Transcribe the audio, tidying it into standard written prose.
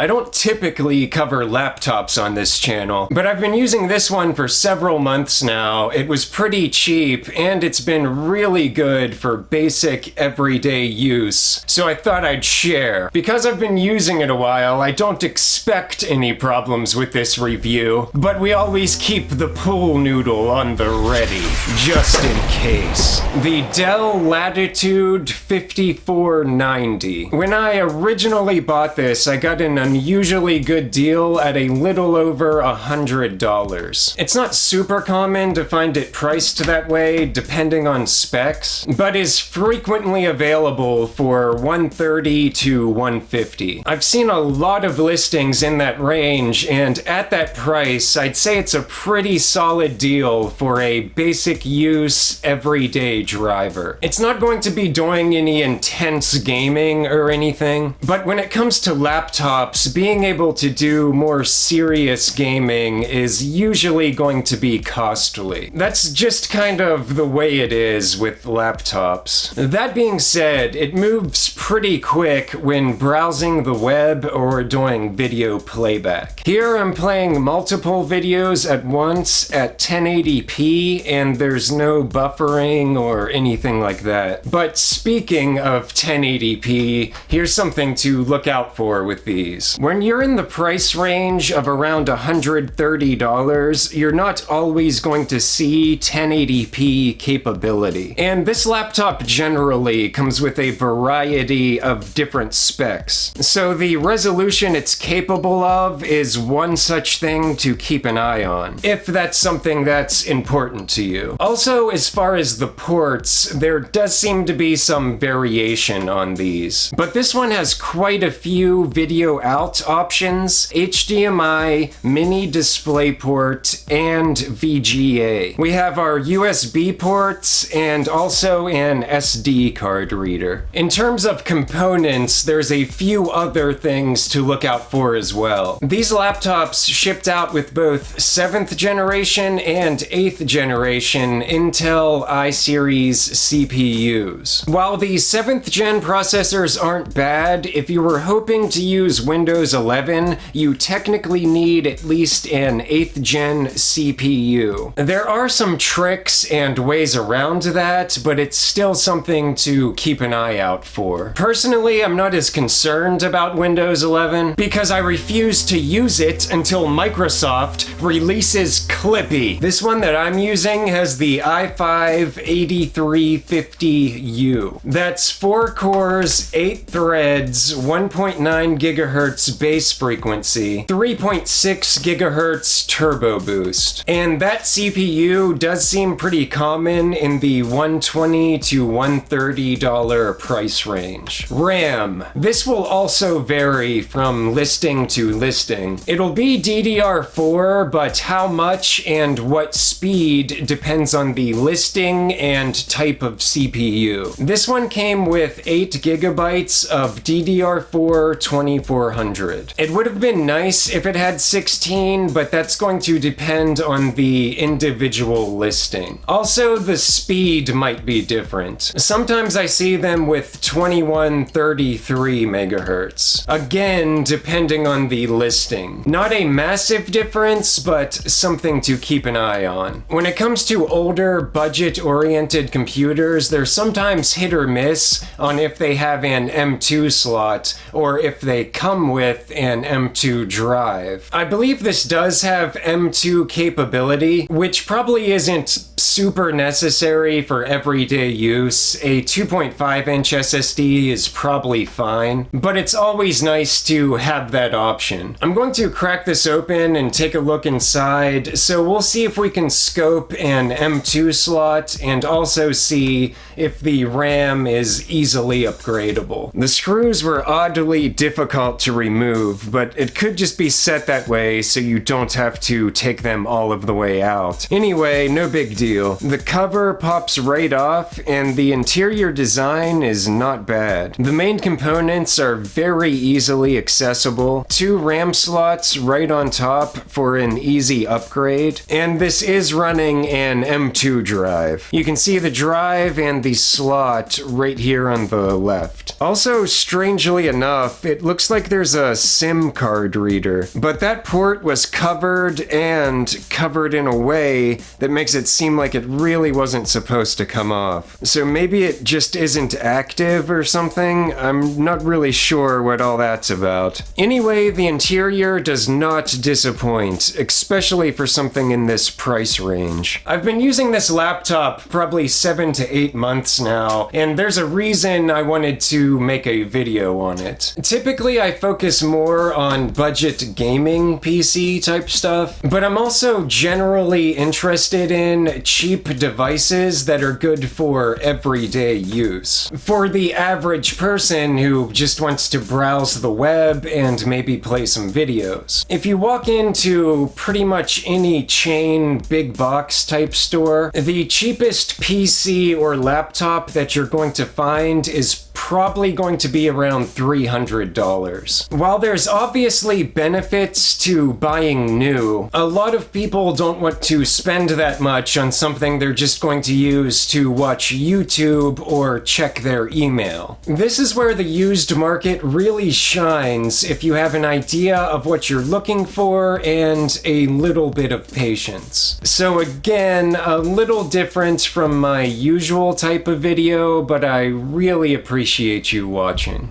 I don't typically cover laptops on this channel, but I've been using this one for several months now. It was pretty cheap, and it's been really good for basic everyday use, so I thought I'd share. Because I've been using it a while, I don't expect any problems with this review, but we always keep the pool noodle on the ready, just in case. The Dell Latitude 5490. When I originally bought this, I got an unusually good deal at a little over $100. It's not super common to find it priced that way, depending on specs, but is frequently available for $130 to $150. I've seen a lot of listings in that range, and at that price, I'd say it's a pretty solid deal for a basic use, everyday driver. It's not going to be doing any intense gaming or anything, but when it comes to laptops, being able to do more serious gaming is usually going to be costly. That's just kind of the way it is with laptops. That being said, it moves pretty quick when browsing the web or doing video playback. Here I'm playing multiple videos at once at 1080p, and there's no buffering or anything like that. But speaking of 1080p, here's something to look out for with these. When you're in the price range of around $130, you're not always going to see 1080p capability. And this laptop generally comes with a variety of different specs. So the resolution it's capable of is one such thing to keep an eye on, if that's something that's important to you. Also, as far as the ports, there does seem to be some variation on these. But this one has quite a few video out options, HDMI, mini DisplayPort, and VGA. We have our USB ports and also an SD card reader. In terms of components, there's a few other things to look out for as well. These laptops shipped out with both 7th generation and 8th generation Intel iSeries CPUs. While the 7th gen processors aren't bad, if you were hoping to use Windows 11, you technically need at least an 8th gen CPU. There are some tricks and ways around that, but it's still something to keep an eye out for. Personally, I'm not as concerned about Windows 11 because I refuse to use it until Microsoft releases Clippy. This one that I'm using has the i5-8350U. That's 4 cores, 8 threads, 1.9 gigahertz base frequency, 3.6 gigahertz turbo boost. And that CPU does seem pretty common in the $120 to $130 price range. RAM. This will also vary from listing to listing. It'll be DDR4, but how much and what speed depends on the listing and type of CPU. This one came with 8 gigabytes of DDR4 2400. It would have been nice if it had 16, but that's going to depend on the individual listing. Also, the speed might be different. Sometimes I see them with 2133 megahertz. Again, depending on the listing. Not a massive difference, but something to keep an eye on. When it comes to older, budget-oriented computers, they're sometimes hit or miss on if they have an M2 slot or if they come with an M2 drive. I believe this does have M2 capability, which probably isn't super necessary for everyday use. A 2.5-inch SSD is probably fine, but it's always nice to have that option. I'm going to crack this open and take a look inside, so we'll see if we can scope an M2 slot and also see if the RAM is easily upgradable. The screws were oddly difficult to remove, but it could just be set that way so you don't have to take them all of the way out. Anyway, no big deal. deal. The cover pops right off, and the interior design is not bad. The main components are very easily accessible. 2 RAM slots right on top for an easy upgrade, and this is running an M2 drive. You can see the drive and the slot right here on the left. Also, strangely enough, it looks like there's a SIM card reader, but that port was covered in a way that makes it seem like it really wasn't supposed to come off. So maybe it just isn't active or something. I'm not really sure what all that's about. Anyway, the interior does not disappoint, especially for something in this price range. I've been using this laptop probably 7 to 8 months now, and there's a reason I wanted to make a video on it. Typically, I focus more on budget gaming PC type stuff, but I'm also generally interested in cheap devices that are good for everyday use. For the average person who just wants to browse the web and maybe play some videos. If you walk into pretty much any chain big box type store, the cheapest PC or laptop that you're going to find is probably going to be around $300. While there's obviously benefits to buying new, a lot of people don't want to spend that much on something they're just going to use to watch YouTube or check their email. This is where the used market really shines if you have an idea of what you're looking for and a little bit of patience. So again, a little different from my usual type of video, but I really appreciate you watching.